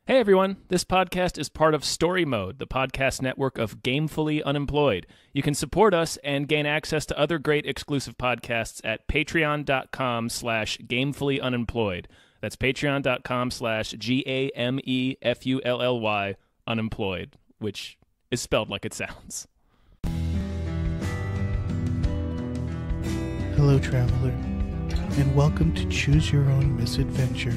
Hey everyone, this podcast is part of Story Mode, the podcast network of Gamefully Unemployed. You can support us and gain access to other great exclusive podcasts at patreon.com/gamefullyunemployed. That's patreon.com/GAMEFULLY unemployed, which is spelled like it sounds. Hello, traveler, and welcome to Choose Your Own Misadventure.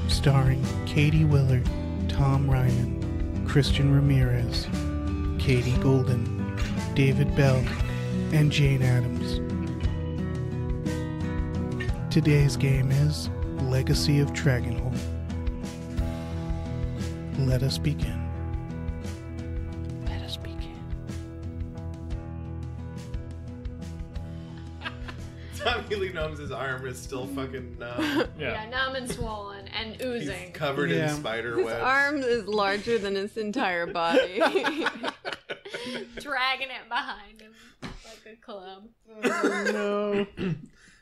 Starring Katie Willert, Tom Reimann, Christian Ramirez, Katie Goldin, David Bell, and Jane Adams. Today's game is Legacy of Dragonhold. Let us begin. Tommy Lee Gnomes' arm is still fucking numb. Yeah, numb and swollen and oozing. He's covered in spider webs. His arm is larger than his entire body. Dragging it behind him like a club. Oh, no.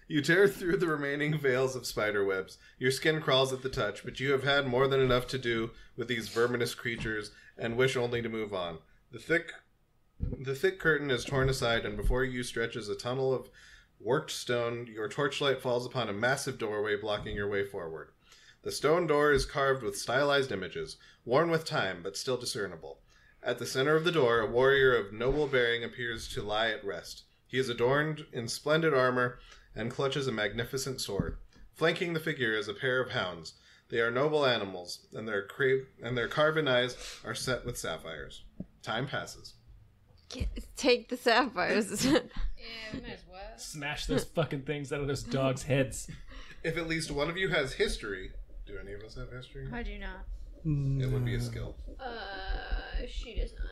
You tear through the remaining veils of spider webs. Your skin crawls at the touch, but you have had more than enough to do with these verminous creatures and wish only to move on. The thick curtain is torn aside, and before you stretches a tunnel of worked stone. Your torchlight falls upon a massive doorway blocking your way forward. The stone door is carved with stylized images, worn with time but still discernible. At the center of the door, a warrior of noble bearing appears to lie at rest. He is adorned in splendid armor and clutches a magnificent sword. Flanking the figure is a pair of hounds. They are noble animals, and their carven eyes are set with sapphires. Time passes. Take the sapphires. Yeah, might as well. Smash those fucking things out of those dogs' heads. If at least one of you has history, do any of us have history? I do not. It would be a skill. She does not.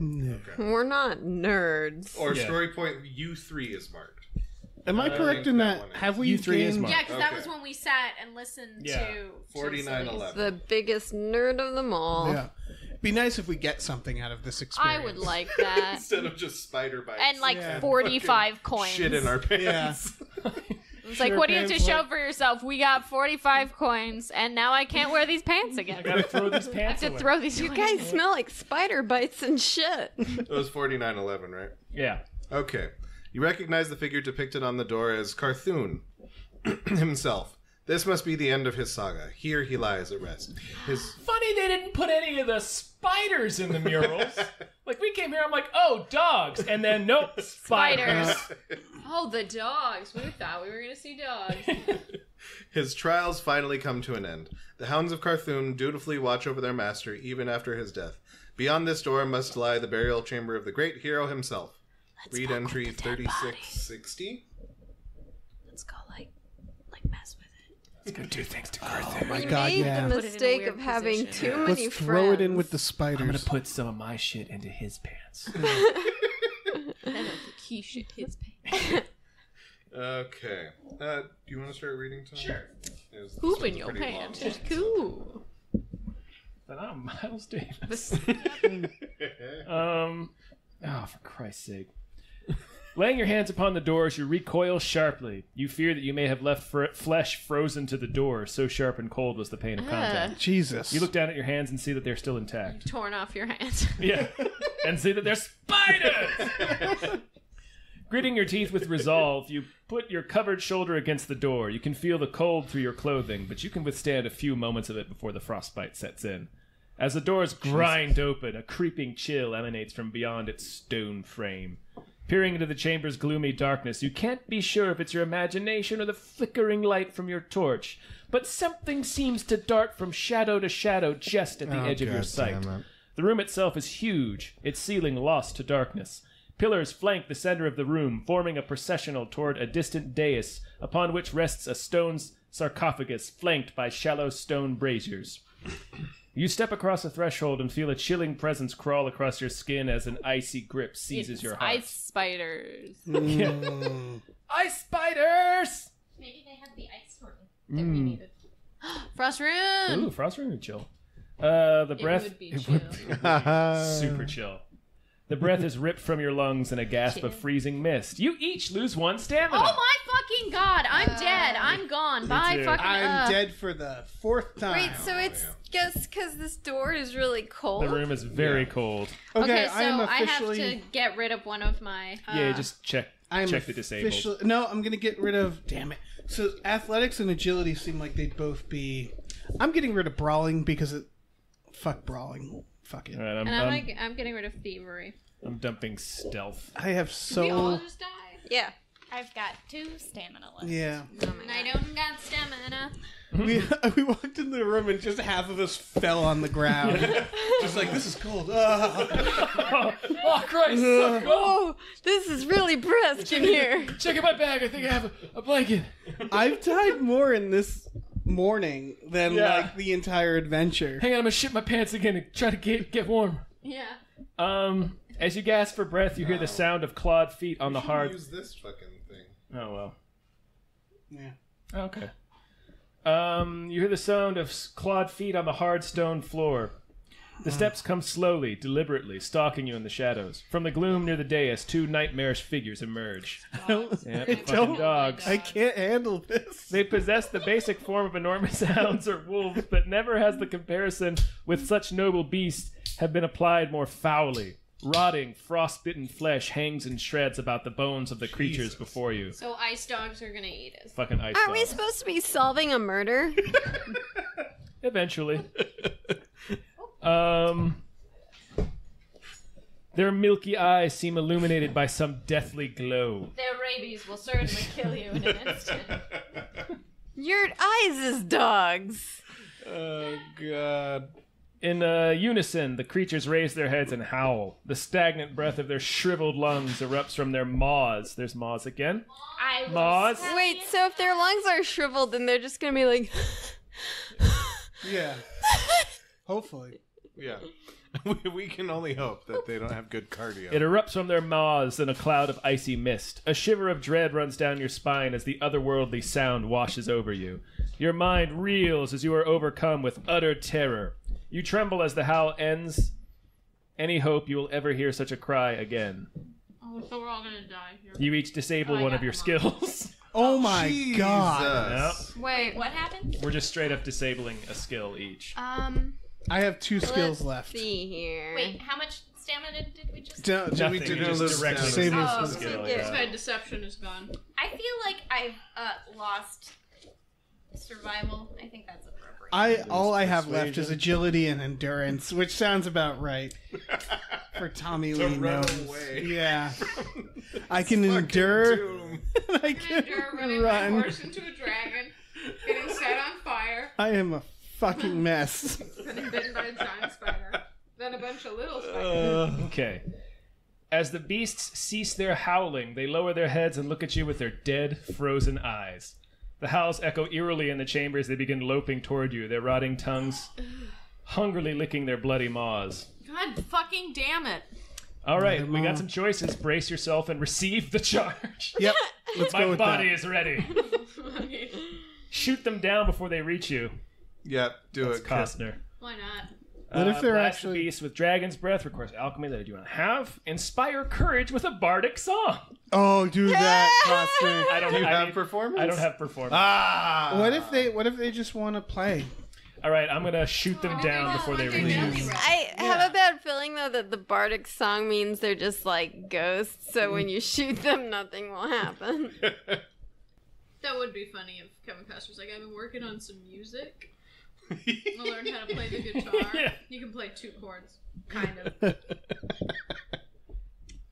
No. Okay. We're not nerds. Or Yeah. story point U3 is marked. Am I correct in that? Have we U3 is gained... marked. Yeah, because that Okay. was when we sat and listened to 4911. The biggest nerd of them all. Yeah. Be nice if we get something out of this experience. I would like that. Instead of just spider bites. And like Yeah. 45 coins. Shit in our pants. It's like, Sure, what do you have to pants show like- for yourself? We got 45 coins, and now I can't wear these pants I again. gotta throw these I pants have to away. throw these You away. guys smell like spider bites and shit. It was 4911, right? Yeah. Okay. You recognize the figure depicted on the door as Carthoon himself. This must be the end of his saga. Here he lies at rest. Funny they didn't put any of the spiders in the murals. Like, we came here, I'm like, oh, dogs. And then, nope, spiders. Oh, the dogs. We thought we were going to see dogs. His trials finally come to an end. The hounds of Carthoon dutifully watch over their master even after his death. Beyond this door must lie the burial chamber of the great hero himself. Read entry 3660. Let's go, like mess with it. Let's go do things to Oh Carthoon. my We god, made yeah. the Put it in a mistake weird of having position. too Let's many throw it in friends. with the spiders. I'm gonna put some of my shit into his pants. And I think he shit his pants. Okay. Do you want to start reading, Tom? Sure. Poop in your pants. It's cool. But I'm Miles Davis. Oh, for Christ's sake. Laying your hands upon the doors, you recoil sharply. You fear that you may have left flesh frozen to the door, so sharp and cold was the pain of contact. Jesus. You look down at your hands and see that they're still intact. Torn off your hands. Yeah. And see that they're spiders! Gritting your teeth with resolve, you put your covered shoulder against the door. You can feel the cold through your clothing, but you can withstand a few moments of it before the frostbite sets in. As the doors grind open, a creeping chill emanates from beyond its stone frame. Peering into the chamber's gloomy darkness, you can't be sure if it's your imagination or the flickering light from your torch, but something seems to dart from shadow to shadow just at the edge of your sight. The room itself is huge, its ceiling lost to darkness. Pillars flank the center of the room, forming a processional toward a distant dais, upon which rests a stone sarcophagus flanked by shallow stone braziers. You step across the threshold and feel a chilling presence crawl across your skin as an icy grip seizes It's your heart. ice spiders. Yeah. Ice spiders! Maybe they have the ice one that we needed. Frost Rune! Ooh, Frost Rune would chill. The breath would be it chill. would be super chill. The breath is ripped from your lungs in a gasp of freezing mist. You each lose 1 stamina. Oh my fucking god! I'm dead. I'm gone. Bye, too. fucking. I'm dead for the 4th time. Wait, so it's just because this door is really cold? The room is very cold. Okay, so I am I have officially. to get rid of one of my. Yeah, just check the disabled. No, I'm gonna get rid of. Damn it. So athletics and agility seem like they'd both be. I'm getting rid of brawling because it. Fuck brawling. Fuck it. All right, I'm getting rid of thievery. I'm dumping stealth. I have We all so. just die. Yeah. I've got 2 stamina left. Yeah. Oh my And I God. don't got stamina. We walked into the room and just half of us fell on the ground. Just like, this is cold. Ah. Oh, Christ! So cold. Oh, this is really brisk in here. Check in my bag. I think I have a blanket. I've died more in this morning than Yeah. like the entire adventure. Hang on, I'm gonna shit my pants again and try to get warm. Yeah. As you gasp for breath, you hear the sound of clawed feet on the hard. Use this fucking thing. Oh well. Yeah. Okay. You hear the sound of clawed feet on the hard stone floor. The steps come slowly, deliberately, stalking you in the shadows. From the gloom near the dais, 2 nightmarish figures emerge. Yep, fucking dogs. I can't handle this. They possess the basic form of enormous hounds or wolves, but never has the comparison with such noble beasts have been applied more foully. Rotting, frostbitten flesh hangs in shreds about the bones of the creatures before you. So ice dogs are gonna eat us. Fucking ice Aren't we dogs. supposed to be solving a murder? Eventually. Their milky eyes seem illuminated by some deathly glow. Their rabies will certainly kill you in an instant. Your eyes is dogs. Oh, God. In unison, the creatures raise their heads and howl. The stagnant breath of their shriveled lungs erupts from their maws. There's Maws again. Maws? Wait, so if their lungs are shriveled, then they're just gonna be like... Yeah. Hopefully. Yeah. We can only hope that they don't have good cardio. It erupts from their maws in a cloud of icy mist. A shiver of dread runs down your spine as the otherworldly sound washes over you. Your mind reels as you are overcome with utter terror. You tremble as the howl ends. Any hope you will ever hear such a cry again. Oh, so we're all gonna die here. You each disable Oh, I one got of your them skills. Oh, my Jesus. God. Wait, what happened? We're just straight up disabling a skill each. I have 2 skills Let's left. see here. Wait, how much stamina did we just? Don't, Nothing, we you did just lose directly stamina. lose Oh, the skill. okay. Yeah. My deception is gone. I feel like I've lost survival. I think that's appropriate. All I have left is agility and endurance, which sounds about right. For Tommy Lee run knows. away. Yeah. I can endure. Doom. I can Endure running my run. horse into a dragon, getting set on fire, I am a fucking mess. getting bitten by a giant spider, then a bunch of little spiders. Okay. As the beasts cease their howling, they lower their heads and look at you with their dead, frozen eyes. The howls echo eerily in the chamber as they begin loping toward you, their rotting tongues hungrily licking their bloody maws. God fucking damn it! All right, we got some choices. Brace yourself and receive the charge. Yep. Let's My go with body that. is ready. Shoot them down before they reach you. Yeah, do It's it. Costner. Why not? What if they're blast actually- the beast with dragon's breath requires alchemy that I do not have. Inspire courage with a bardic song. Oh, do that, Costner. I don't Do you I have need- performance? I don't have performance. Ah! What if they just want to play? All right, I'm gonna shoot them down before they reach you. I have a bad feeling, though, that the bardic song means they're just like ghosts, so when you shoot them, nothing will happen. That would be funny if Kevin Costner's like, I've been working on some music. I learned how to play the guitar. Yeah. You can play 2 chords, kind of.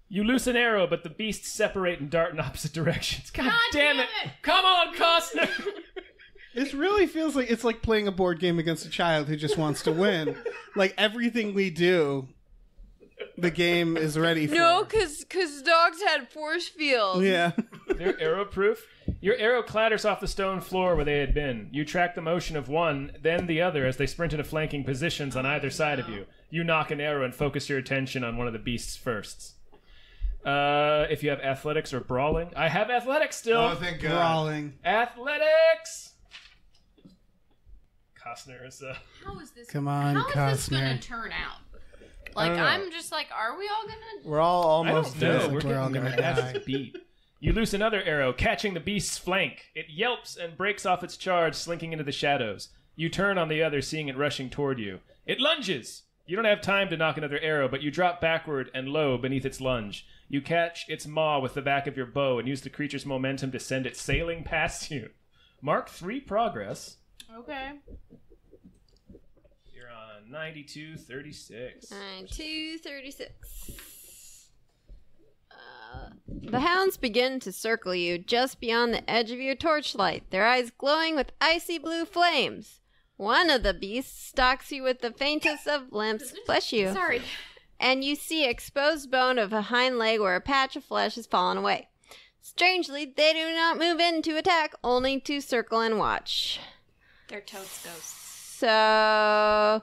You loose an arrow, but the beasts separate and dart in opposite directions. God, God damn it! Come on, Costner! This really feels like it's like playing a board game against a child who just wants to win. Like everything we do, the game is ready for. No, because dogs had force fields. Yeah. They're arrow-proof. Your arrow clatters off the stone floor where they had been. You track the motion of one, then the other as they sprint into flanking positions on either side of you. You knock an arrow and focus your attention on one of the beasts first. If you have athletics or brawling. I have athletics still. Oh, thank God. Brawling. Athletics! Costner is, How is this? Come on, How is this Costner. gonna turn out? Like, don't know. I'm just like, are we all gonna... We're all almost I don't know. dead. We're We're all getting gonna our asses die. beat. You loose another arrow, catching the beast's flank. It yelps and breaks off its charge, slinking into the shadows. You turn on the other, seeing it rushing toward you. It lunges! You don't have time to knock another arrow, but you drop backward and low beneath its lunge. You catch its maw with the back of your bow and use the creature's momentum to send it sailing past you. Mark 3 progress. Okay. You're on 92-36. 236. The hounds begin to circle you just beyond the edge of your torchlight, their eyes glowing with icy blue flames. One of the beasts stalks you with the faintest of limps, bless you, Sorry. and you see exposed bone of a hind leg where a patch of flesh has fallen away. Strangely, they do not move in to attack, only to circle and watch. They're totes ghosts. So,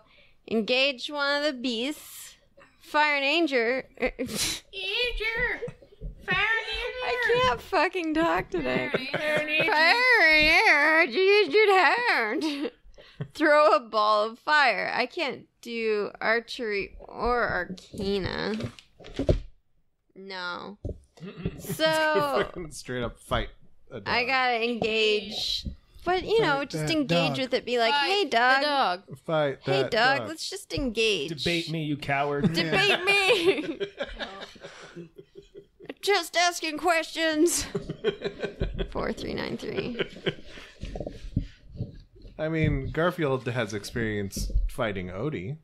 engage one of the beasts, fire an anger. Eager! Fire I can't fucking talk today. Fire Fire an use your hand. Throw a ball of fire. I can't do archery or arcana. No. So Straight up fight a dog. I gotta engage. But you know, Fight just that engage dog. with it. Be like, Fight hey the dog. dog. Fight Hey that dog, let's just engage. Debate me, you coward. Debate me. Just asking questions. 4393. I mean, Garfield has experience fighting Odie.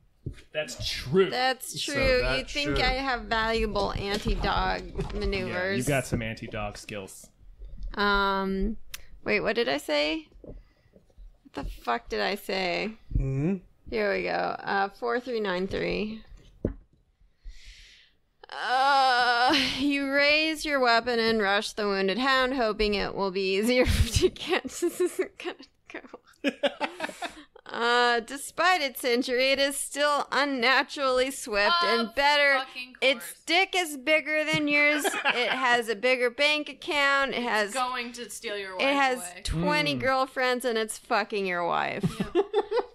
That's true. That's So true. that You think should- I have valuable anti-dog Yeah, maneuvers. you got some anti-dog skills. Wait, what did I say? What the fuck did I say? Hmm? Here we go. 4393. You raise your weapon and rush the wounded hound, hoping it will be easier to catch. This isn't gonna go. Despite its injury, it is still unnaturally swift and better. Fucking Its course. dick is bigger than yours. It has a bigger bank account. It has Going to steal your wife it has away. 20 girlfriends and it's fucking your wife.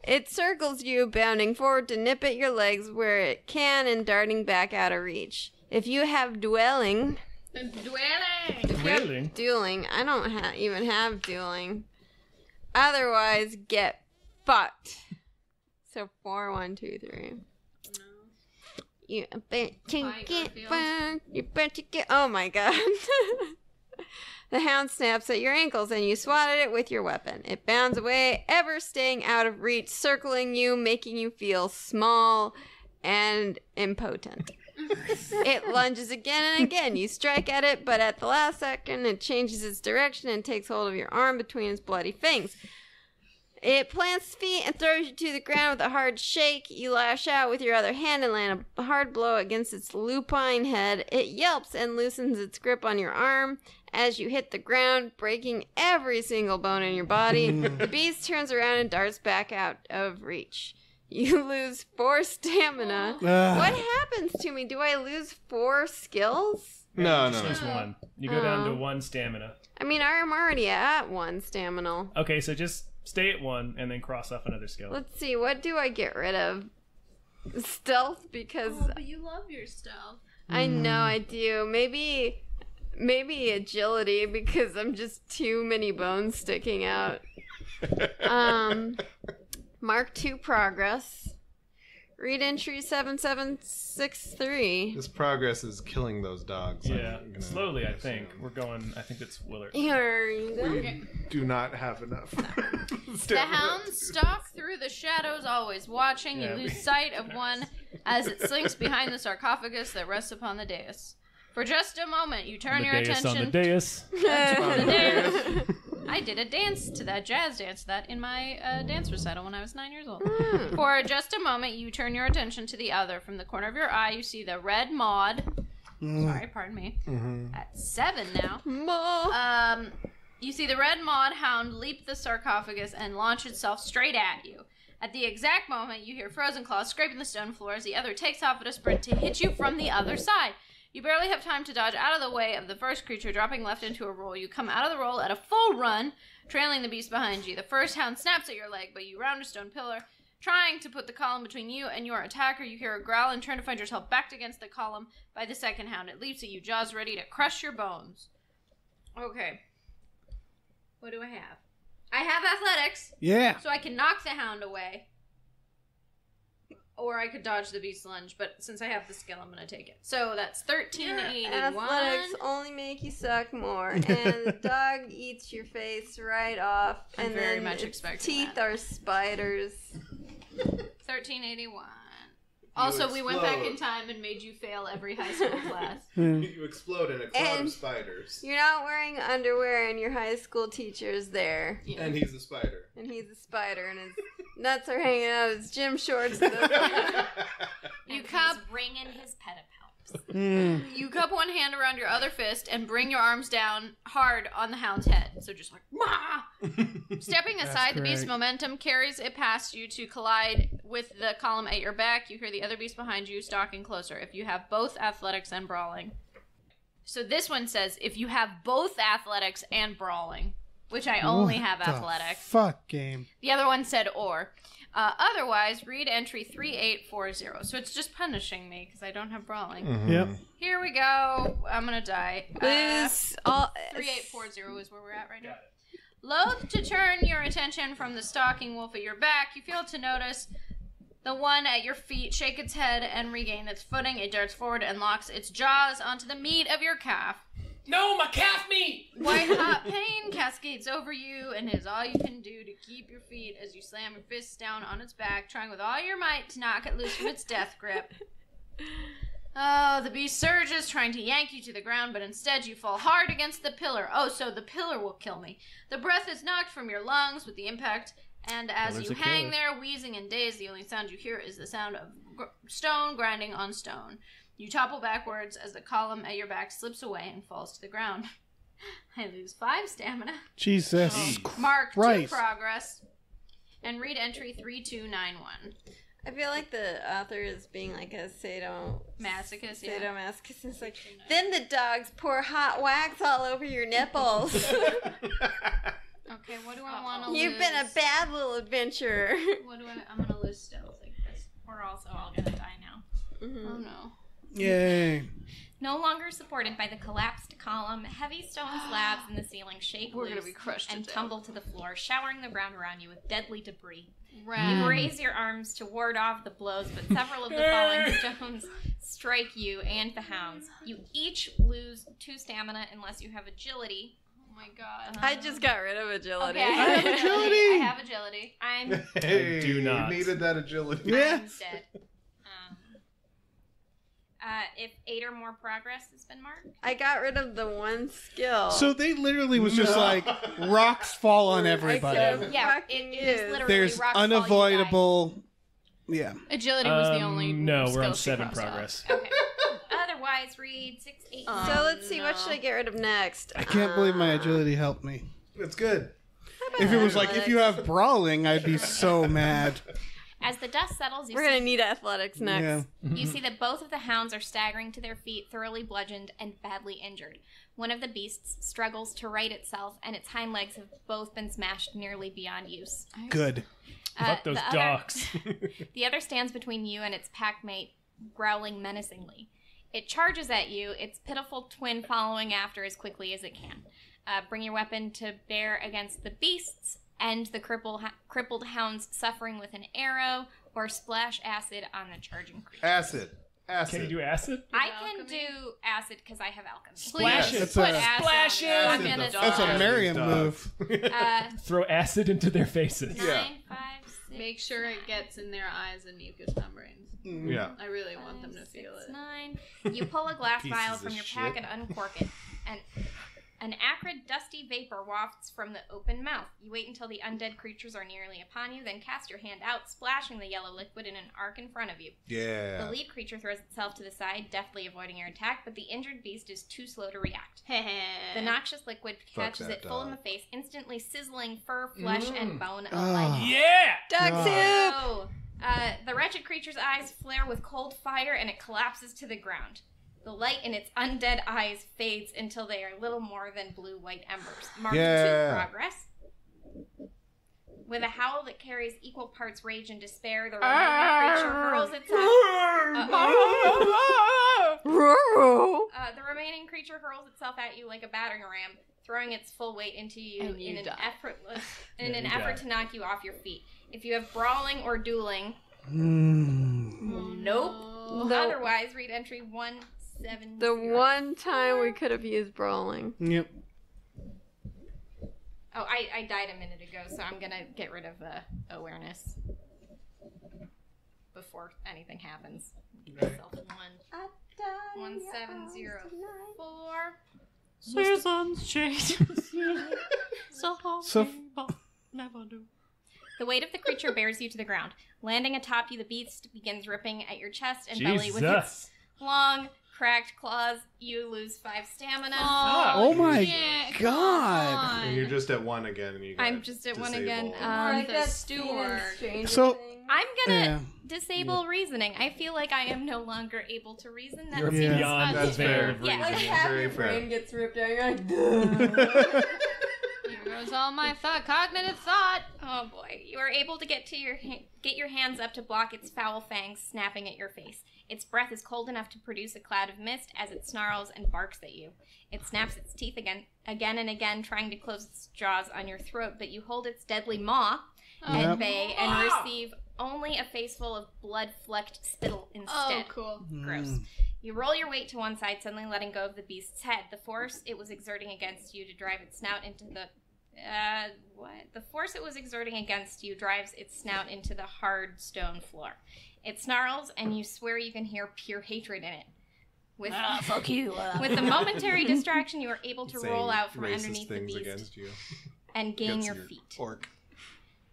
It circles you, bounding forward to nip at your legs where it can and darting back out of reach. If you have dueling, Dwelling! dueling, I don't even have dueling. Otherwise, get fucked. So 4, 1, 2, 3. You bet to Fight, get Garfield. fucked. You bet to get. Oh my god. The hound snaps at your ankles and you swat at it with your weapon. It bounds away, ever staying out of reach, circling you, making you feel small and impotent. It lunges again and again. You strike at it, but at the last second, it changes its direction and takes hold of your arm between its bloody fangs. It plants its feet and throws you to the ground with a hard shake. You lash out with your other hand and land a hard blow against its lupine head. It yelps and loosens its grip on your arm as you hit the ground, breaking every single bone in your body. The beast turns around and darts back out of reach. You lose 4 stamina. What happens to me? Do I lose 4 skills? No, Just no. lose one. You go down to 1 stamina. I mean, I'm already at 1 stamina. Okay, so just stay at 1 and then cross off another skill. Let's see, what do I get rid of? Stealth, because Oh, but you love your stealth. I know I do. Maybe agility, because I'm just too many bones sticking out. Mark 2 progress. Read entry 7763. This progress is killing those dogs. Yeah, I'm gonna slowly, I think. We're going, I think it's Willert. Here you go. We do not have enough. The hounds stalk through the shadows, always watching. Yeah, You lose we- sight of one as it slinks behind the sarcophagus that rests upon the dais. For just a moment, you turn The your dais on the attention. dais. The dais. I did a dance to that, jazz dance to that, in my dance recital when I was 9 years old. For just a moment, you turn your attention to the other. From the corner of your eye, you see the red Maud. Sorry, pardon me. At 7 now. You see the red Maud hound leap the sarcophagus and launch itself straight at you. At the exact moment, you hear Frozen Claws scraping the stone floor as the other takes off at a sprint to hit you from the other side. You barely have time to dodge out of the way of the first creature, dropping left into a roll. You come out of the roll at a full run, trailing the beast behind you. The first hound snaps at your leg, but you round a stone pillar, Trying to put the column between you and your attacker, you hear a growl and turn to find yourself backed against the column by the second hound. It leaps at you, jaws ready to crush your bones. Okay. What do I have? I have athletics. Yeah. So I can knock the hound away. Or I could dodge the beast lunge, but since I have the skill, I'm going to take it. So that's 1381. Athletics only make you suck more, and the dog eats your face right off, I'm and very then much its expecting teeth that. are spiders. 1381. Also, we went back in time and made you fail every high school class. You explode in a cloud And- of spiders. You're not wearing underwear, and your high school teacher's there, Yeah. And he's a spider. and he's a spider, and his nuts are hanging out of his gym shorts. And You And cup he's wringing his pedipalps. You cup one hand around your other fist and bring your arms down hard on the hound's head. So just like, Mah! Stepping aside, the beast's great. momentum carries it past you to collide with the column at your back. You hear the other beast behind you stalking closer. If you have both athletics and brawling. So this one says, if you have both athletics and brawling, which I only have athletics. Fuck game. The other one said or. Otherwise, read entry 3840. So it's just punishing me because I don't have brawling. Yep. Here we go. I'm gonna die. lose all. 3840 is where we're at right now. Loath to turn your attention from the stalking wolf at your back, you fail to notice the one at your feet shake its head and regain its footing. It darts forward and locks its jaws onto the meat of your calf. No, my calf meat! White hot pain cascades over you, and it is all you can do to keep your feet as you slam your fists down on its back, trying with all your might to knock it loose from its death grip. Oh, the beast surges, trying to yank you to the ground, but instead you fall hard against the pillar. Oh, so the pillar will kill me. The breath is knocked from your lungs with the impact, and as Pillar's you a hang killer. there, wheezing and dazed, the only sound you hear is the sound of stone grinding on stone. You topple backwards as the column at your back slips away and falls to the ground. I lose 5 stamina. Jesus. Mark 2 Christ. progress. And read entry 3291. I feel like the author is being like a Masochist, yeah. sadomasochist. It's like, then the dogs pour hot wax all over your nipples. Okay, what do I want to lose? You've been a bad little adventurer. What do I'm going to lose stealth, I guess. We're also all gonna die now. Oh no. Yay. No longer supported by the collapsed column, heavy stone slabs in the ceiling shake We're loose gonna be crushed to and death. tumble to the floor, showering the ground around you with deadly debris. Rad. You raise your arms to ward off the blows, but several of the falling stones strike you and the hounds. You each lose 2 stamina unless you have agility. Oh my god. I just got rid of agility. Okay, I have agility. I have agility. I'm Hey, do not. You needed that agility. Yeah. I'm dead. If 8 or more progress has been marked. I got rid of the one skill. So they literally was just like rocks fall on I everybody. could've Yeah, fucking it is used. literally There's rocks fall, you die. unavoidable. Yeah. Agility was the only No, we're skill on she 7 crossed off. progress. Okay. Otherwise, read 6, 8, So let's see, what should I get rid of next? I can't believe my agility helped me. It's good. If it was like if you have brawling, I'd be so mad. As the dust settles, you We're gonna need athletics next. Yeah. You see that both of the hounds are staggering to their feet, thoroughly bludgeoned and badly injured. One of the beasts struggles to right itself, and its hind legs have both been smashed nearly beyond use. Good. Fuck those the other- dogs. The other stands between you and its packmate, growling menacingly. It charges at you, its pitiful twin following after as quickly as it can. Bring your weapon to bear against the beasts, end the crippled hound's suffering with an arrow, or splash acid on the charging creature. Acid. Can you do acid? I can do acid because I have alchemy. Splash Please it. put That's a- acid Splash on it. it. I'm Acid gonna the That's a die. Merriam Dogs. move. Throw acid into their faces. 9, Yeah. 5, 6, Make sure it gets in their eyes and mucous membranes. Yeah. I really want them to feel it. 9. You pull a glass Pieces vial of from your pack shit. and uncork it. And an acrid, dusty vapor wafts from the open mouth. You wait until the undead creatures are nearly upon you, then cast your hand out, splashing the yellow liquid in an arc in front of you. The Yeah. lead creature throws itself to the side, deftly avoiding your attack, but the injured beast is too slow to react. The noxious liquid catches that it full in the dog. face, instantly sizzling fur, flesh, and bone Oh. alike. Yeah! Dog God. soup! Oh, the wretched creature's eyes flare with cold fire and it collapses to the ground. The light in its undead eyes fades until they are little more than blue-white embers. Mark 2 Yeah. progress. With a howl that carries equal parts rage and despair, the remaining creature hurls itself. The remaining creature hurls itself at you like a battering ram, throwing its full weight into you in an effort to knock you off your feet. If you have brawling or dueling, nope. Otherwise, read entry 170. The one time we could have used brawling. Yep. Oh, I died a minute ago, so I'm gonna get rid of awareness before anything happens. Myself 1704. Seasons change. So never do. The weight of the creature bears you to the ground. Landing atop you, the beast begins ripping at your chest and belly with its long, cracked claws. You lose 5 stamina. Oh my god! And you're just at 1 again. And I'm just at 1 again. The steward. So I'm gonna disable reasoning. I feel like I am no longer able to reason. That You're seems beyond That's fair. reason. Yeah. Like half your brain gets ripped out. You're like, Here goes all my cognitive thought. Oh boy! You are able to get your hands up to block its foul fangs snapping at your face. Its breath is cold enough to produce a cloud of mist as it snarls and barks at you. It snaps its teeth again and again, trying to close its jaws on your throat, but you hold its deadly maw at bay and receive only a face full of blood-flecked spittle instead. Oh, cool. Gross. You roll your weight to one side, suddenly letting go of the beast's head. The force it was exerting against you to drive its snout into the... The force it was exerting against you drives its snout into the hard stone floor. It snarls, and you swear you can hear pure hatred in it. Fuck you. With the momentary distraction, you are able to roll out from racist underneath the things beast against you. and gain Against your your feet. Orc.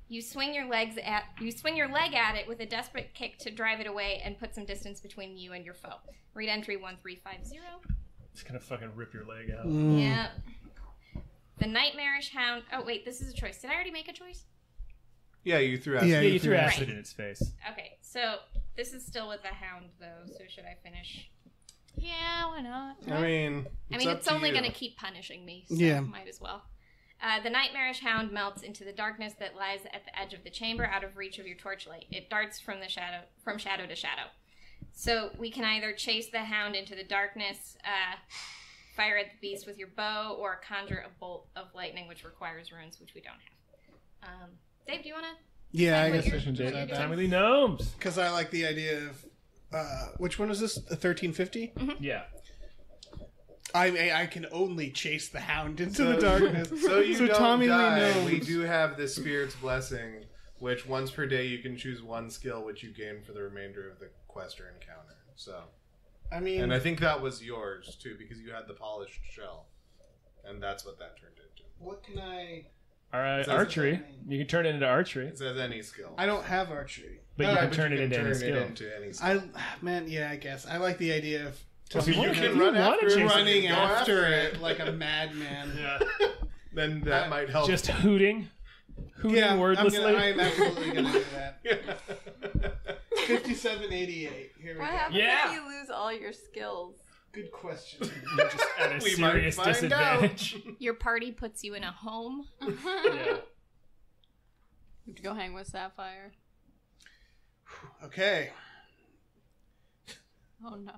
You swing your leg at it with a desperate kick to drive it away and put some distance between you and your foe. Read entry 1350. It's gonna fucking rip your leg out. Yeah. The nightmarish hound. Oh wait, this is a choice. Did I already make a choice? Yeah, you threw acid. Yeah, Yeah, you threw acid in its face. Okay, so this is still with the hound though. So should I finish? Yeah, why not? I mean, It's only going to keep punishing me, so might as well. The nightmarish hound melts into the darkness that lies at the edge of the chamber, out of reach of your torchlight. It darts from shadow to shadow. So we can either chase the hound into the darkness, fire at the beast with your bow, or conjure a bolt of lightning, which requires runes, which we don't have. Dave, do you want to? Yeah, I guess you're- I should do what you're that. doing? Time of the gnomes. Because I like the idea of which one was this? The 1350? Yeah. I can only chase the hound into the darkness. So you don't Tommy Lee die. knows. We do have the Spirit's Blessing, which once per day you can choose one skill, which you gain for the remainder of the quest or encounter. So, I mean, and I think that was yours too, because you had the polished shell, and that's what that turned into. what can I? All right, So archery. You can turn it into archery, It says any skill. I don't have archery. but you Alright, can but turn you it into can any turn skill. it into any skill. I guess I like the idea of Well, if you You want- can if you run wanna after chase it, it, running go after after it like a madman. Yeah. Then that might help. Just hooting Yeah, wordlessly. I'm absolutely gonna do that. 5788. Here we what go. happens Yeah. if you lose all your skills? Good question. You're just at a We might serious find disadvantage. Your party puts you in a home. Yeah. You have to go hang with Sapphire. Okay. Oh no.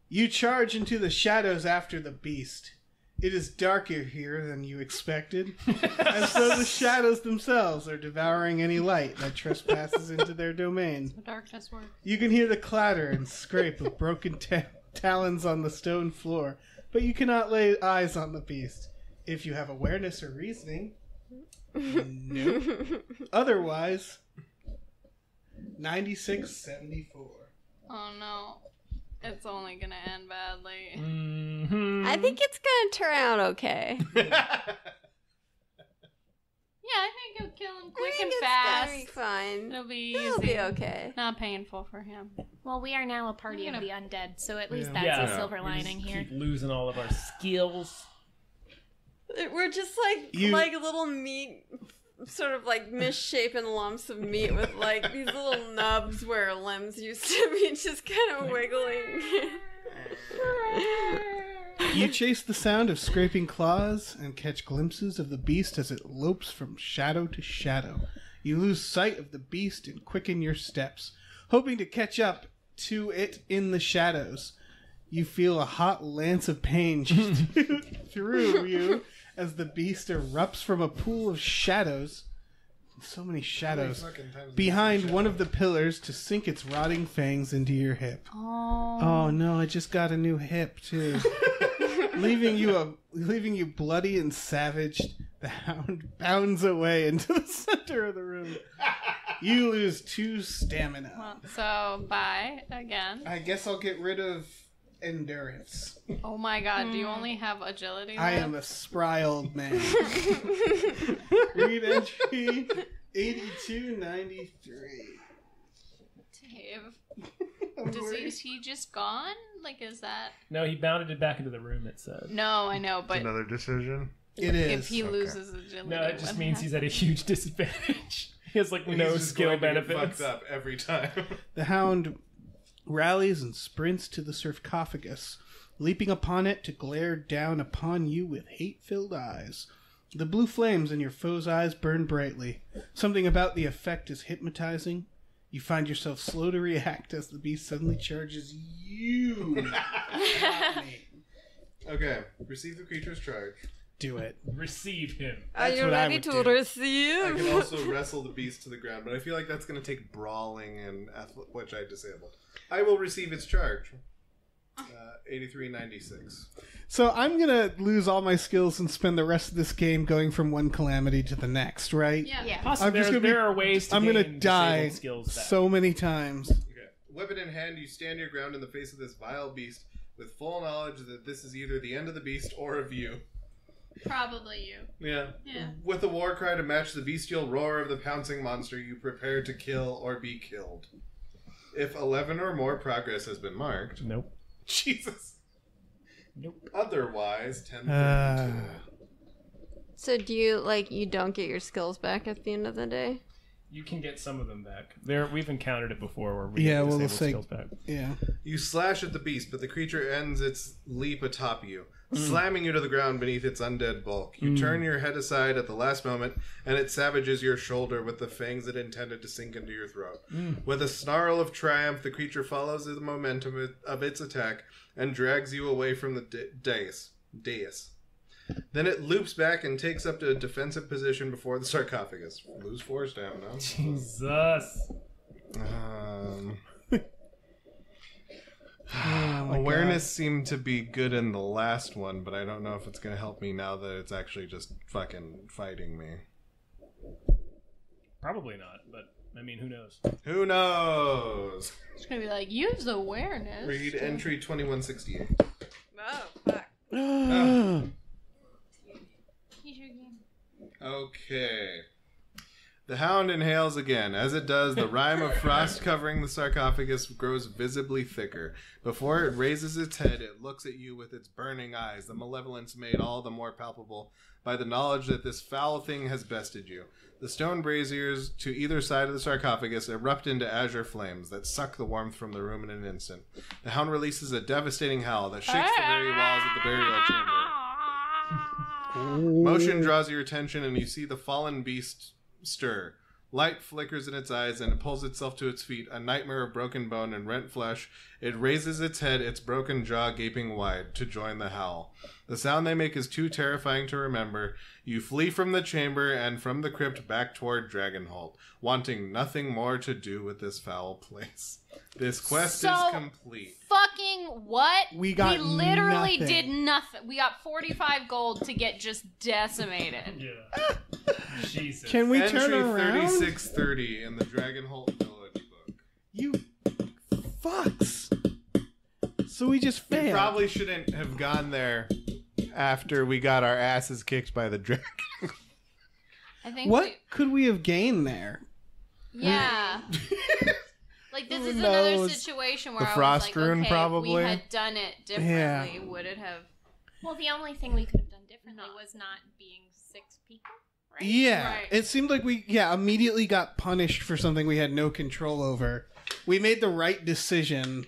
You charge into the shadows after the beast. It is darker here than you expected, and so the shadows themselves are devouring any light that trespasses into their domain. The darkness works. You can hear the clatter and scrape of broken talons on the stone floor, but you cannot lay eyes on the beast. If you have awareness or reasoning, nope. Otherwise, 9674. Oh no. It's only gonna end badly. Mm-hmm. I think it's gonna turn out okay. Yeah, I think he'll kill him quick I think and it's fast. gonna be fine. It'll be easy. It'll be okay. Not painful for him. Well, we are now a party of the undead, so at least that's Yeah. a silver We lining just here. keep losing all of our skills. We're just You- like little meat, sort of like misshapen lumps of meat with like these little nubs where limbs used to be, just kind of wiggling. You chase the sound of scraping claws and catch glimpses of the beast as it lopes from shadow to shadow. You lose sight of the beast and quicken your steps, hoping to catch up to it in the shadows. You feel a hot lance of pain shoot through you as the beast erupts from a pool of shadows. So many shadows. Behind one of the pillars to sink its rotting fangs into your hip. Oh no, I just got a new hip too. leaving you bloody and savaged, the hound bounds away into the center of the room. You lose 2 stamina. Well, so bye again. I guess I'll get rid of endurance. Oh my god, do you only have agility I left? am a spry old man. Read entry 8293. Dave. Is he just gone? Like, is that... No, he bounded it back into the room, it said. No, I know, but Another decision. It is. if he loses agility... No, it just what means he's at a huge disadvantage. He has, like, no He's just skill going to get benefits. fucked up every time. The hound rallies and sprints to the sarcophagus, leaping upon it to glare down upon you with hate-filled eyes. The blue flames in your foe's eyes burn brightly. Something about the effect is hypnotizing. You find yourself slow to react as the beast suddenly charges you. Not me. Okay, receive the creature's charge. Do it. Receive him. Are That's you what I ready would to do. I receive? can also wrestle the beast to the ground, but I feel like that's going to take brawling and which I disabled. I will receive its charge. 8396. So I'm going to lose all my skills and spend the rest of this game going from one calamity to the next, right? Yeah. Possibly, I'm just gonna there be- are ways to I'm gain going to die disabled skills back. so many times. Okay. Weapon in hand, you stand your ground in the face of this vile beast with full knowledge that this is either the end of the beast or of you. Probably you. Yeah. Yeah. With a war cry to match the bestial roar of the pouncing monster, you prepare to kill or be killed. If 11 or more progress has been marked... Nope. Jesus. Nope. Otherwise, 1032. So do you, like, you don't get your skills back at the end of the day? You can get some of them back. We've encountered it before where we Yeah, get well, disabled let's say- skills back. Yeah. You slash at the beast, but the creature ends its leap atop you, slamming you to the ground beneath its undead bulk. You turn your head aside at the last moment, and it savages your shoulder with the fangs it intended to sink into your throat. With a snarl of triumph, the creature follows the momentum of its attack and drags you away from the dais. Then it loops back and takes up to a defensive position before the sarcophagus. Lose 4 stamina. Jesus. Oh my Awareness seemed to be good in the last one, but I don't know if it's going to help me now that it's actually just fucking fighting me. Probably not, but I mean, who knows? Who knows? It's gonna be like, use awareness. Read entry 2168. Oh, fuck. God. Okay. The hound inhales again. As it does, the rime of frost covering the sarcophagus grows visibly thicker. Before it raises its head, it looks at you with its burning eyes, the malevolence made all the more palpable by the knowledge that this foul thing has bested you. The stone braziers to either side of the sarcophagus erupt into azure flames that suck the warmth from the room in an instant. The hound releases a devastating howl that shakes the very walls of the burial chamber. Motion draws your attention, and you see the fallen beast stir. Light flickers in its eyes, and it pulls itself to its feet, a nightmare of broken bone and rent flesh. It raises its head, its broken jaw gaping wide, to join the howl. The sound they make is too terrifying to remember. You flee from the chamber and from the crypt back toward Dragonholt, wanting nothing more to do with this foul place. This quest is complete. Fucking what? We got literally nothing. did nothing. We got 45 gold to get just decimated. Yeah. Jesus. Can we Entry turn around? 3630 in the Dragonholt Village book. You fucks. So we just We failed. probably shouldn't have gone there after we got our asses kicked by the dragon. I think What could we have gained there? Yeah. Like, this Who is another knows? situation where The I was frost like, rune, okay, probably? we had done it differently, would it have... Well, the only thing we could have done differently was not being 6 people, right? Yeah. Right. It seemed like we immediately got punished for something we had no control over. We made the right decision.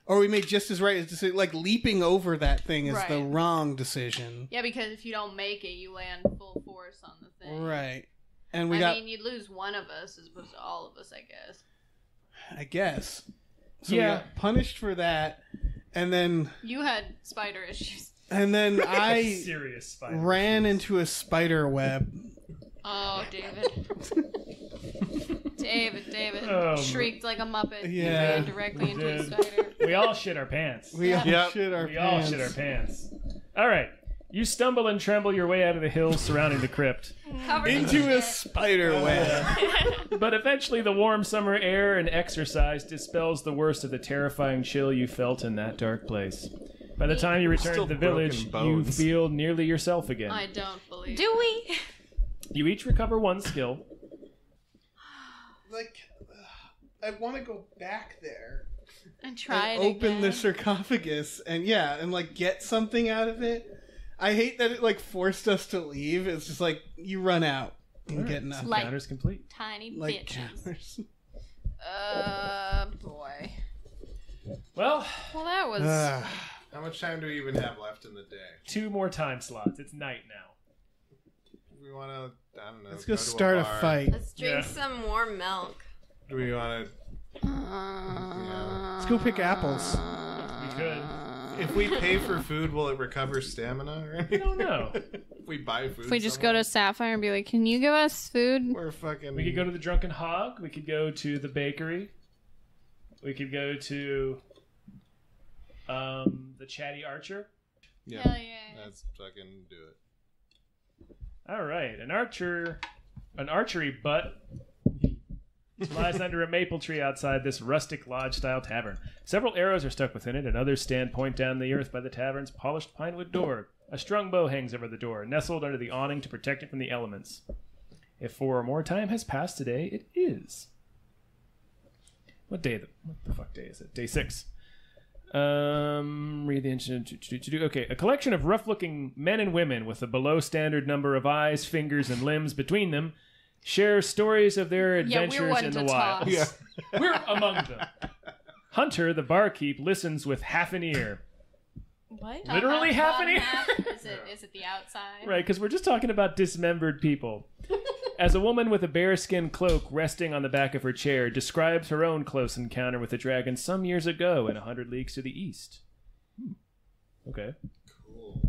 or we made just as right as decision. Like leaping over that thing is the Right. wrong decision. Yeah, because if you don't make it, you land full force on the thing. Right. And we I got, mean, you'd lose one of us as opposed to all of us, I guess. I guess. So Yeah. we got punished for that, and then You had spider issues. I Serious spider. ran into a spider web. Oh, David. David Oh, shrieked like a muppet. He Yeah. ran directly into a Did. spider. We all shit our pants. We all Yep. shit our We all pants. shit our pants. All right. You stumble and tremble your way out of the hills surrounding the crypt. Covered in Into a shit. spider web. But eventually, the warm summer air and exercise dispels the worst of the terrifying chill you felt in that dark place. By the time you return to Still the village, broken you bones. feel nearly yourself again. I don't believe. Do we? You each recover 1 skill. Like, I want to go back there. And try it Open again. the sarcophagus and like get something out of it. I hate that it like forced us to leave. It's just like you run out and get nothing. Like- Counter's complete. Tiny Like bitches. counters. Boy. Well, Well, that was. How much time do we even have left in the day? 2 more time slots. It's night now. We want to, I don't know. Let's go to start a bar. fight. Let's drink Yeah. some warm milk. Do we want to? Let's go pick apples. We could. If we pay for food, will it recover stamina or anything? I don't know. If we buy food, If we just go to Sapphire and be like, "Can you give us food?" we're fucking. We could go to the Drunken Hog. We could go to the bakery. We could go to the Chatty Archer. Yeah, Hell yeah. let's fucking do it. All right, an archery butt lies under a maple tree outside this rustic lodge-style tavern. Several arrows are stuck within it, and others stand point down the earth by the tavern's polished pinewood door. A strung bow hangs over the door, nestled under the awning to protect it from the elements. If 4 or more time has passed today, it is. What the fuck day is it? Day 6. Read the incident. Okay, a collection of rough-looking men and women with a below-standard number of eyes, fingers, and limbs between them share stories of their adventures one in the to wild. toss. We're among them. Hunter, the barkeep, listens with half an ear. What? Literally half an ear? Is it the outside? Right, because we're just talking about dismembered people. As a woman with a bearskin cloak resting on the back of her chair describes her own close encounter with the dragon some years ago in 100 leagues to the east. Okay. Cool.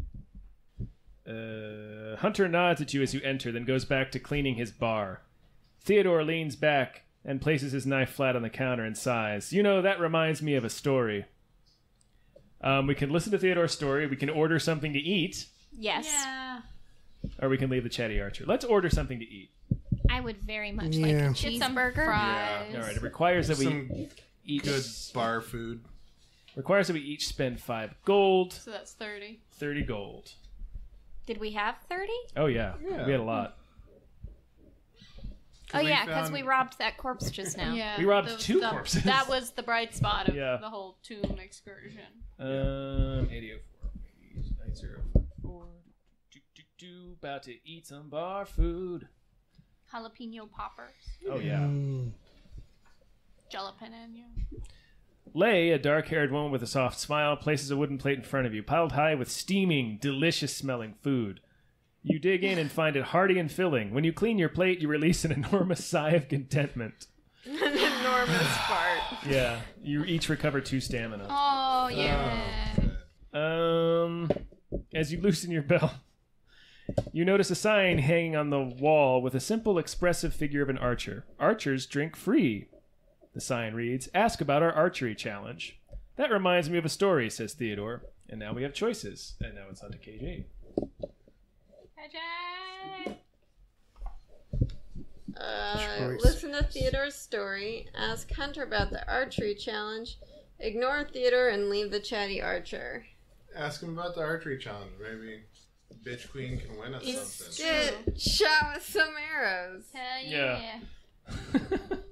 Hunter nods at you as you enter, then goes back to cleaning his bar. Theodore leans back and places his knife flat on the counter and sighs. You know, that reminds me of a story. We can listen to Theodore's story, we can order something to eat, Yes. Yeah. or we can leave the Chatty Archer. Let's order something to eat. I would very much Yeah. like a Get some cheeseburger. fries. All right, it requires that we Some each good bar food. requires that we each spend 5 gold, So that's 30. 30 gold. Did we have 30? Oh yeah, Yeah. we had a lot. Oh, we yeah, because found- we robbed that corpse just now. Yeah. We robbed 2 the- corpses. That was the bright spot of Yeah. the whole tomb excursion. 8004, 9054. About to eat some bar food. Jalapeno poppers. Oh yeah. Jalapeno. Lay, a dark-haired woman with a soft smile, places a wooden plate in front of you, piled high with steaming, delicious-smelling food. You dig in and find it hearty and filling. When you clean your plate, you release an enormous sigh of contentment. An enormous fart. Yeah, you each recover 2 stamina. Oh, yeah. As you loosen your belt, you notice a sign hanging on the wall with a simple, expressive figure of an archer. Archers drink free. The sign reads, "Ask about our archery challenge." That reminds me of a story, says Theodore. And now we have choices. And now it's on to KJ. Choice. Listen to Theodore's story. Ask Hunter about the archery challenge. Ignore Theodore and leave the Chatty Archer. Ask him about the archery challenge. Maybe Bitch Queen can win us something. Get shot with some arrows. Hell Yeah.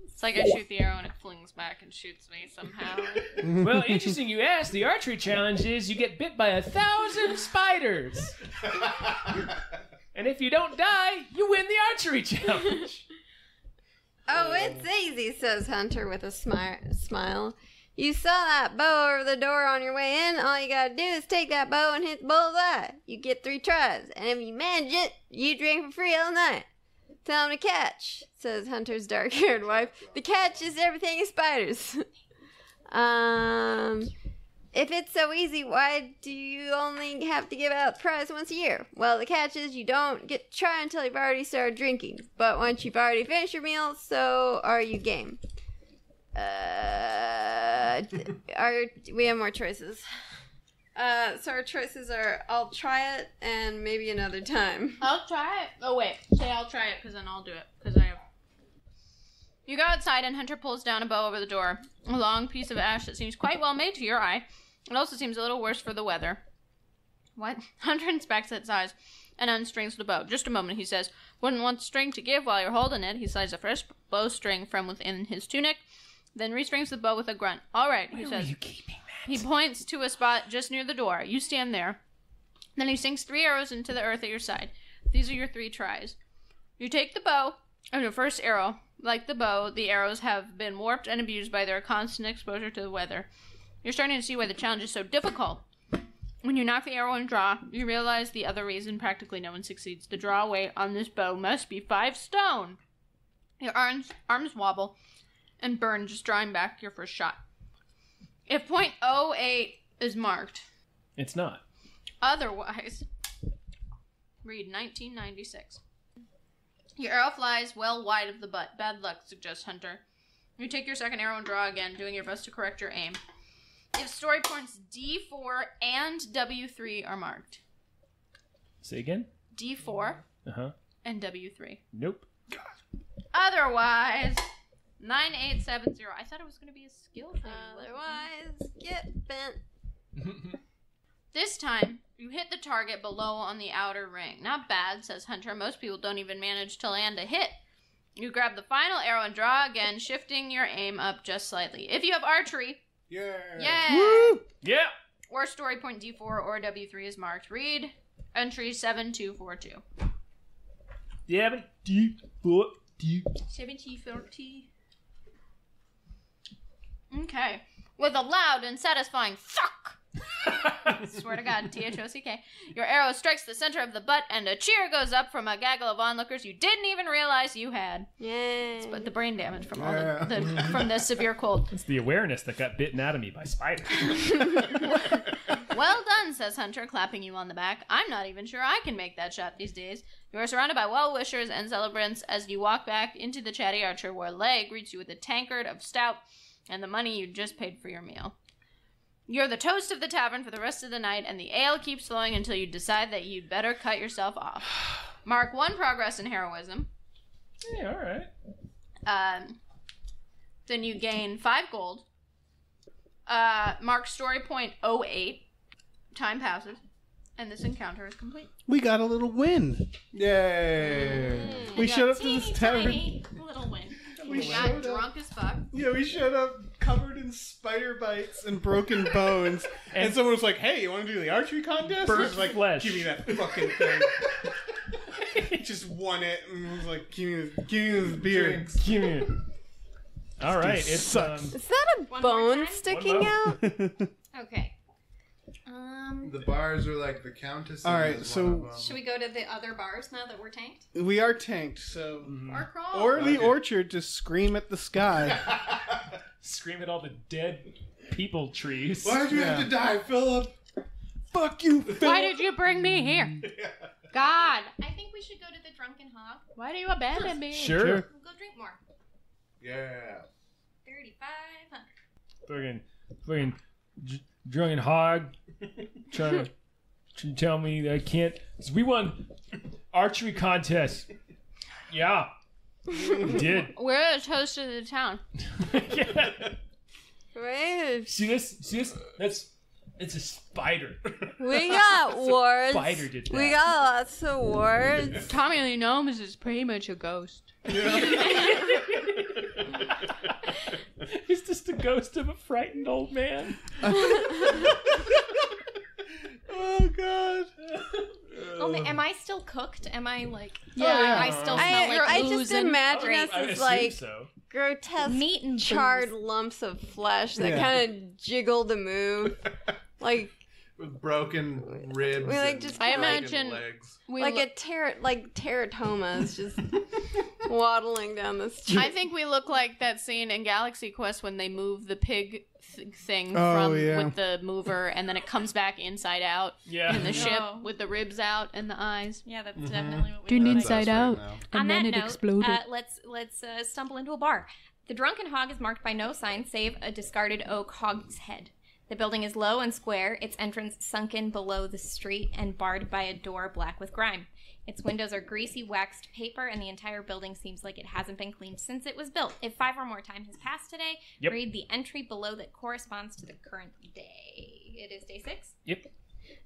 It's like I shoot the arrow and it flings back and shoots me somehow. Well, interesting you ask. The archery challenge is you get bit by 1,000 spiders. And if you don't die, you win the archery challenge. Oh, it's easy, says Hunter with a smile. You saw that bow over the door on your way in. All you gotta do is take that bow and hit the bullseye. You get 3 tries, and if you manage it, you drink for free all night. Tell him to catch, says Hunter's dark-haired wife. The catch is everything is spiders. If it's so easy, why do you only have to give out the prize once a year? Well, the catch is you don't get to try until you've already started drinking. But once you've already finished your meal, so are you game. We have more choices. So our choices are I'll try it and maybe another time. I'll try it. Oh, wait. Say I'll try it, because then I'll do it. Because I have... You go outside and Hunter pulls down a bow over the door. A long piece of ash that seems quite well made to your eye. It also seems a little worse for the weather. What? Hunter inspects its size and unstrings the bow. Just a moment, he says. Wouldn't want the string to give while you're holding it. He slides a fresh bowstring from within his tunic, then restrings the bow with a grunt. All right, he says. You keeping that? He points to a spot just near the door. You stand there. Then he sinks 3 arrows into the earth at your side. These are your 3 tries. You take the bow, and your first arrow. Like the bow, the arrows have been warped and abused by their constant exposure to the weather. You're starting to see why the challenge is so difficult. When you knock the arrow and draw, you realize the other reason practically no one succeeds. The draw weight on this bow must be 5 stone. Your arms wobble and burn just drawing back your first shot. If .08 is marked... It's not. Otherwise, read 1996. Your arrow flies well wide of the butt. Bad luck, suggests Hunter. You take your second arrow and draw again, doing your best to correct your aim. If story points D4 and W3 are marked. Say again? D4 Uh-huh. and W3. Nope. Otherwise, 9870. I thought it was going to be a skill thing. Otherwise, get bent. This time, you hit the target below on the outer ring. Not bad, says Hunter. Most people don't even manage to land a hit. You grab the final arrow and draw again, shifting your aim up just slightly. If you have archery... Yeah. Woo! Yeah! Or story point D4 or W3 is marked. Read entry 7242. Yeah, but D4. 7040. Okay. With a loud and satisfying fuck! Swear to God, THOCK. Your arrow strikes the center of the butt, and a cheer goes up from a gaggle of onlookers you didn't even realize you had. Yay. But the brain damage from all from the severe cold. It's the awareness that got bitten out of me by spiders. Well done, says Hunter, clapping you on the back. I'm not even sure I can make that shot these days. You are surrounded by well-wishers and celebrants as you walk back into the chatty archer, where Lay greets you with a tankard of stout and the money you just paid for your meal. You're the toast of the tavern for the rest of the night, and the ale keeps flowing until you decide that you'd better cut yourself off. Mark 1 progress in heroism. Yeah, alright. Then you gain 5 gold. Mark story point 08. Time passes, and this encounter is complete. We got a little win. Yay! We showed up to this tavern. Tiny little win. We got drunk as fuck. Yeah, we showed up covered in spider bites and broken bones. and someone was like, hey, you want to do the archery contest? Burnt I was like, flesh. give me that fucking thing. Just won it and was like, give me this beer. Give me it. Alright, it's sucks. Is that a One more bone time? sticking One out? Okay. The bars are like the countess. All right, so Should we go to the other bars now that we're tanked? we are tanked, so... Bar crawl? Or the Okay. orchard to scream at the sky. scream at all the dead people trees. Why'd you have to die, Philip? Fuck you, Phil. Why did you bring me here? God. I think we should go to the Drunken Hog. Why do you abandon me? Sure. We'll go drink more. Yeah. 3,500. Fucking drunken hog trying to tell me that I can't. We won archery contest. Yeah, we did. We're the toast of the town. Yeah. Wait, See this? It's a spider. we got wards. Spider did that. We got lots of wards. Tommy Lee Gnomes is pretty much a ghost. He's just a ghost of a frightened old man. Oh, God. Oh, am I still cooked? Am I like... Yeah. I still smell like I ooze just and- imagine Great. us I as assume like so. grotesque Meat and charred booze. lumps of flesh that Yeah. kind of jiggle to move. Like With broken ribs. We, like, and just I kinda like- imagine legs. we like look- teratomas just waddling down the street. I think we look like that scene in Galaxy Quest when they move the pig thing Oh, from yeah. with the mover, and then it comes back inside out Yeah. in the ship Oh. with the ribs out and the eyes. Yeah, that's definitely what we Tune look That's like. inside us out. right now. On And that then it note, exploded. let's stumble into a bar. The Drunken Hog is marked by no sign save a discarded oak hogshead. The building is low and square, its entrance sunken below the street and barred by a door black with grime. Its windows are greasy waxed paper, and the entire building seems like it hasn't been cleaned since it was built. If 5 or more time has passed today, Yep. read the entry below that corresponds to the current day. It is day 6. Yep.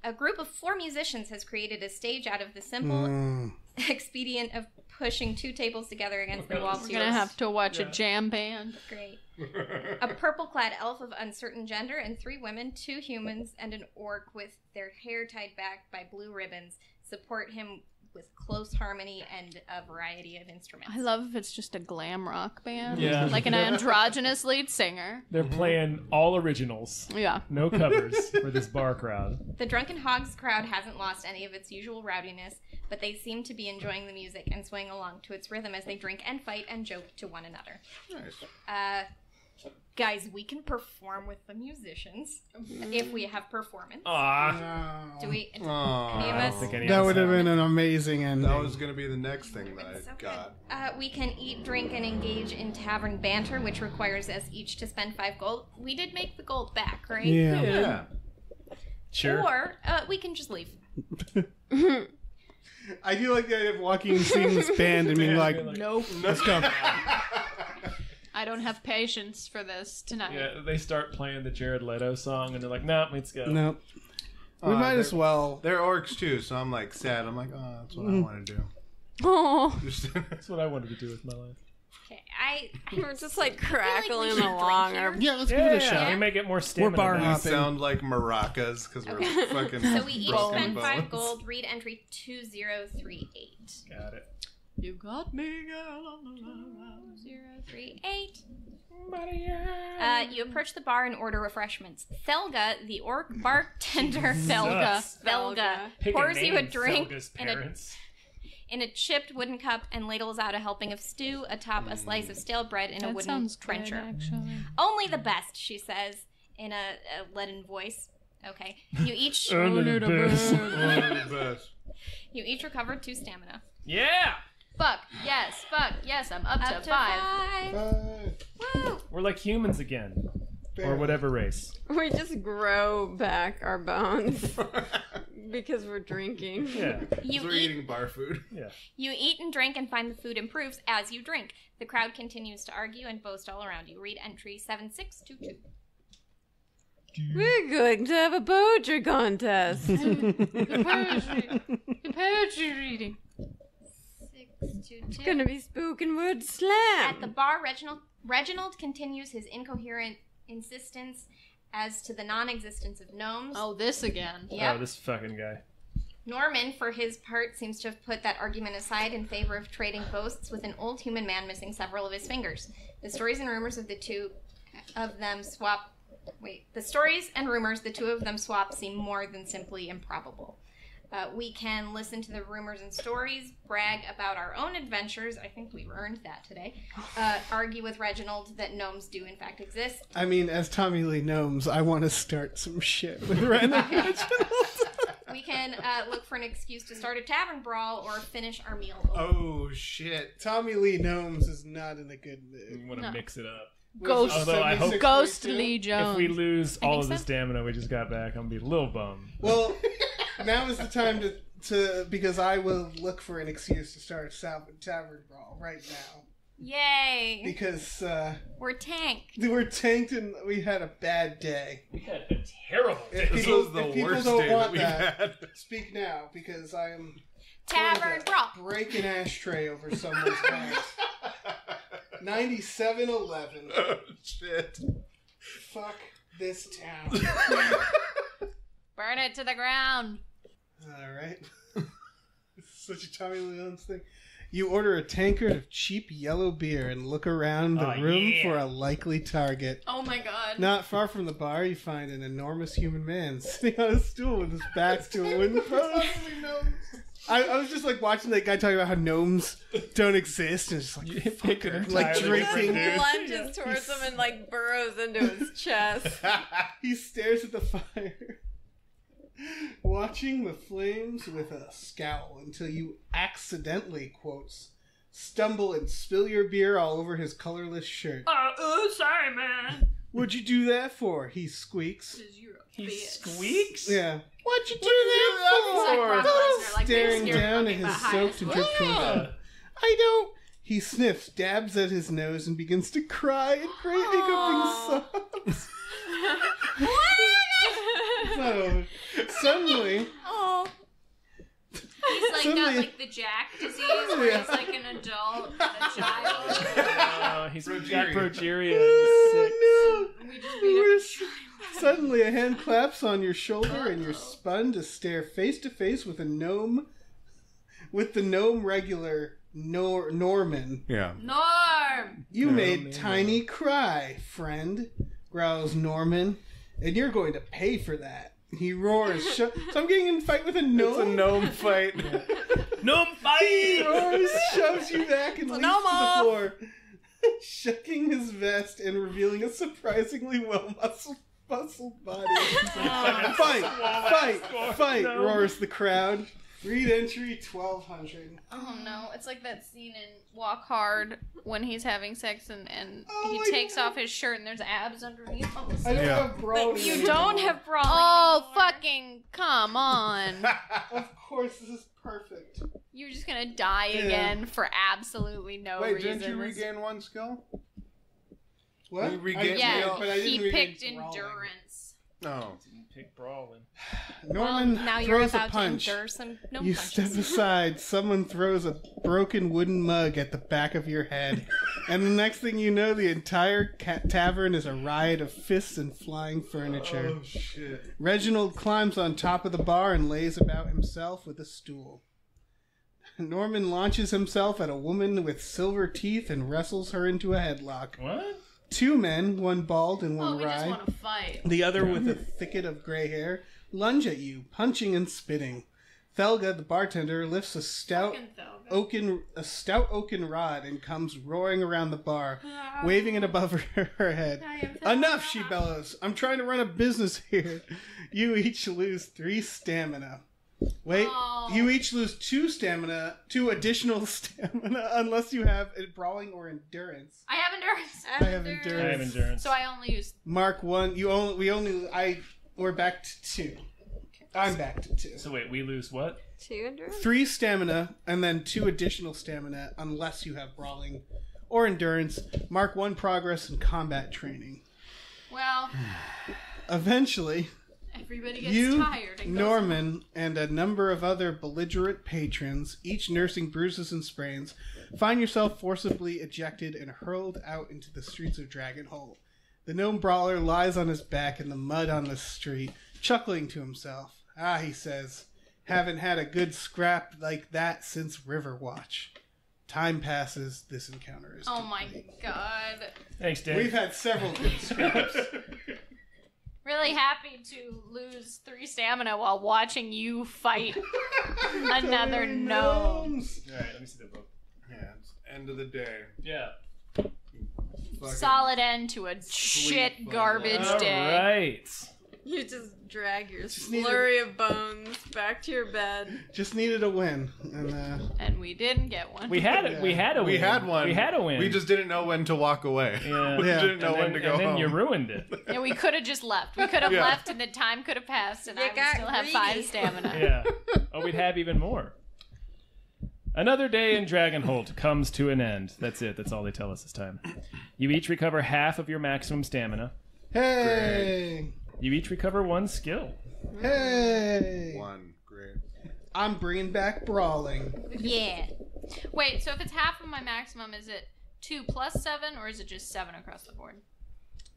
A group of 4 musicians has created a stage out of the simple Mm. expedient of pushing 2 tables together against the wall. We're gonna have to watch a jam band. Great. A purple-clad elf of uncertain gender and 3 women, 2 humans, and an orc with their hair tied back by blue ribbons support him with close harmony and a variety of instruments. I love if it's just a glam rock band. Yeah. Like an androgynous lead singer. They're playing all originals. Yeah. No covers for this bar crowd. The Drunken Hogs crowd hasn't lost any of its usual rowdiness, but they seem to be enjoying the music and swaying along to its rhythm as they drink and fight and joke to one another. Nice. Guys, we can perform with the musicians if we have performance. Ah. Do we? Any of I us? don't think any That of us would have have. been an amazing ending. That was going to be the next thing that It's I okay. got. We can eat, drink, and engage in tavern banter, which requires us each to spend 5 gold. We did make the gold back, right? Yeah. Yeah. Sure. Or we can just leave. I do like the idea of walking and seeing this band and being like, Nope. let's go. I don't have patience for this tonight. Yeah, they start playing the Jared Leto song, and they're like, "No, let's go." No. We might as well. They're orcs too, so I'm like sad. I'm like, oh, that's what I want to do. Oh. Just- That's what I wanted to do with my life. Okay, We're just like we crackling should along. drink Our... here. Yeah, let's give it a shot. We may get more stamina. bar back. we hopping. sound like maracas because we're fucking So we each broken spend 5 bones. gold. Read entry 2038. Got it. You got me, girl, on the line. 2038. You approach the bar and order refreshments. Thelga, the orc bartender, Thelga, Pick pours a name, you a drink Felga's in a parents. in a chipped wooden cup and ladles out a helping of stew atop a slice of stale bread in a That wooden sounds trencher. good, actually. Only the best, she says in a leaden voice. Okay. You each Only the best. One of the best. you each recover 2 stamina. Yeah! Fuck yes, I'm up, to 5. Woo! We're like humans again. Or whatever race. We just grow back our bones because we're drinking. Yeah. You We're eat eating bar food. Yeah. You eat and drink and find the food improves as you drink. The crowd continues to argue and boast all around you. Read entry 7622. We're going to have a poetry contest. Poetry reading. 622. It's gonna be spoken word At slam. the bar, Reginald continues his incoherent insistence as to the non-existence of gnomes. Oh, this again. Yep. Oh, this fucking guy. Norman, for his part, seems to have put that argument aside in favor of trading boasts with an old human man missing several of his fingers. The stories and rumors of the two of them swap. The stories and rumors the 2 of them swap seem more than simply improbable. We can listen to the rumors and stories, brag about our own adventures. I think we earned that today. Argue with Reginald that gnomes do in fact exist. I mean, as Tommy Lee Gnomes, I want to start some shit with random We can look for an excuse to start a tavern brawl or finish our meal. Oh shit! Tommy Lee Gnomes is not in a good We mood. want to No. mix it up. Ghost, Although I hope- Ghostly Jones. If we lose all think of the so. stamina we just got back, I'm going to be a little bummed. Well, now is the time to because I will look for an excuse to start a tavern brawl right now Yay! because We're tanked. we're tanked and we had a bad day. We had a terrible If This people- was the if people worst don't day that want we've that, had. Speak now because I am Tavern brawl. break an ashtray over someone's house. 9711. Oh shit! Fuck this town. Burn it to the ground. All right. Such a Tommy Lee Jones thing. You order a tankard of cheap yellow beer and look around the room for a likely target. Oh my god. Not far from the bar, you find an enormous human man sitting on a stool with his back to a wooden post. I was just like watching that guy talking about how gnomes don't exist, and just like fucker, like drinking. He lunges towards him and like burrows into his chest. He stares at the fire, watching the flames with a scowl until you accidentally, quotes, stumble and spill your beer all over his colorless shirt. Sorry, man. What'd you do that for? He squeaks. 'Cause you're a He bitch. squeaks? Yeah. What'd you do that Like Brock Lesnar, for? like Staring Thanksgiving down at fucking his behind soaked us. and dripped clothes. I don't. He sniffs, dabs at his nose, and begins to cry in great hiccuping sobs. So, suddenly, Oh. He's like Suddenly- got like the Jack disease where he's like an adult and a child. He's got Progeria. progeria. oh, no. We just beat up a child. Suddenly, a hand claps on your shoulder, and you're spun to stare face to face with a gnome, with the gnome regular Norman. Yeah. Norm! You made man. Tiny cry, friend, growls Norman, and you're going to pay for that. He roars. So I'm getting in a fight with a gnome. It's a gnome fight. Gnome He fight! roars, shoves you back, and leaps to gnome the off. floor, shucking his vest and revealing a surprisingly well-muscled body. Fight! No. Roars the crowd. Read entry 1200. Oh no, it's like that scene in Walk Hard when he's having sex and Oh my he takes God. off his shirt and there's abs underneath. I don't Yeah. have brawling. You anymore. don't have brawling Oh, anymore. fucking come on. Of course, this is perfect. You're just gonna die Yeah. again for absolutely no Wait, reason. didn't you This- regain one skill? What? You regain- Yeah, but I didn't he regain picked brawling. endurance. No. Pick brawling. Norman well, now you're throws a about punch. to endure some gnome You punches. step aside. Someone throws a broken wooden mug at the back of your head. And the next thing you know, the entire tavern is a riot of fists and flying furniture. Oh, shit. Reginald climbs on top of the bar and lays about himself with a stool. Norman launches himself at a woman with silver teeth and wrestles her into a headlock. What? Two men, one bald and Oh, one we just wry, want to fight. the other with a thicket of gray hair, lunge at you, punching and spitting. Thelga, the bartender, lifts a stout Fucking oaken rod and comes roaring around the bar, waving it above her head. Enough, she bellows. I'm trying to run a business here. You each lose 3 stamina. Wait, Oh. you each lose 2 additional stamina, unless you have brawling or endurance. I have endurance. I have endurance. I have endurance. So I only use. Mark 1. We're back to 2. I'm back to 2. So wait, we lose what? 2 endurance? 3 stamina and then 2 additional stamina unless you have brawling or endurance. Mark 1 progress and combat training. Well, Eventually, everybody gets you, tired. And goes Norman, and a number of other belligerent patrons, each nursing bruises and sprains, find yourself forcibly ejected and hurled out into the streets of Dragonhold. The gnome brawler lies on his back in the mud on the street, chuckling to himself. Ah, he says, haven't had a good scrap like that since Riverwatch. Time passes, this encounter is Oh my complete. god. Thanks, Dave. We've had several good scraps. Really happy to lose 3 stamina while watching you fight another gnome. Gnomes. All right, let me see the book. Yeah, it's end of the day. Yeah. Fucking- Solid end to a shit fun garbage life. All day. right. You just drag your need slurry of bones back to your bed. Just needed a win. And we didn't get one. We had it. We had a win. We had one. We had a win. We just didn't know when to walk away. Yeah. We Yeah. didn't know and when then, to go and then home. you ruined it. Yeah, we could have just left. We could have Yeah. left and the time could have passed and You I would got still have greedy. 5 stamina. Yeah. Oh, we'd have even more. Another day in Dragonholt comes to an end. That's it. That's all they tell us this time. You each recover half of your maximum stamina. Hey! You each recover 1 skill. Hey! One. Great. I'm bringing back brawling. Yeah. Wait, so if it's half of my maximum, is it 2 plus 7 or is it just 7 across the board?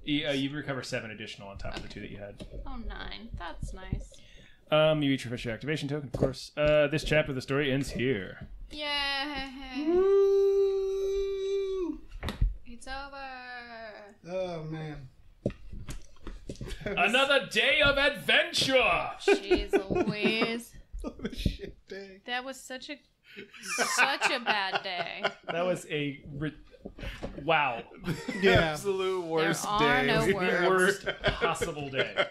You recover 7 additional on top of the 2 that you had. Oh, 9. That's nice. You each refresh your activation token, of course. This chapter of the story ends here. Yay! Woo! It's over. Oh, man. Another day of adventure! Jeez Louise. What a shit day. That was such a bad day. That was wow. Yeah. Absolute worst There are day. no The words. worst possible day.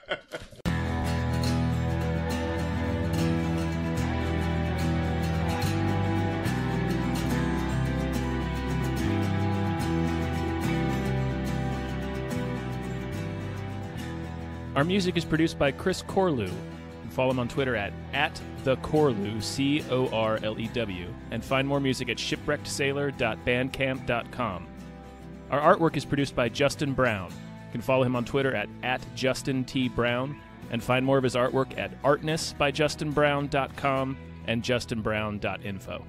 Our music is produced by Chris Corlew. Follow him on Twitter at @thecorlew, Corlew, and find more music at shipwreckedsailor.bandcamp.com. Our artwork is produced by Justin Brown. You can follow him on Twitter at @JustinTBrown, and find more of his artwork at artnessbyjustinbrown.com and justinbrown.info.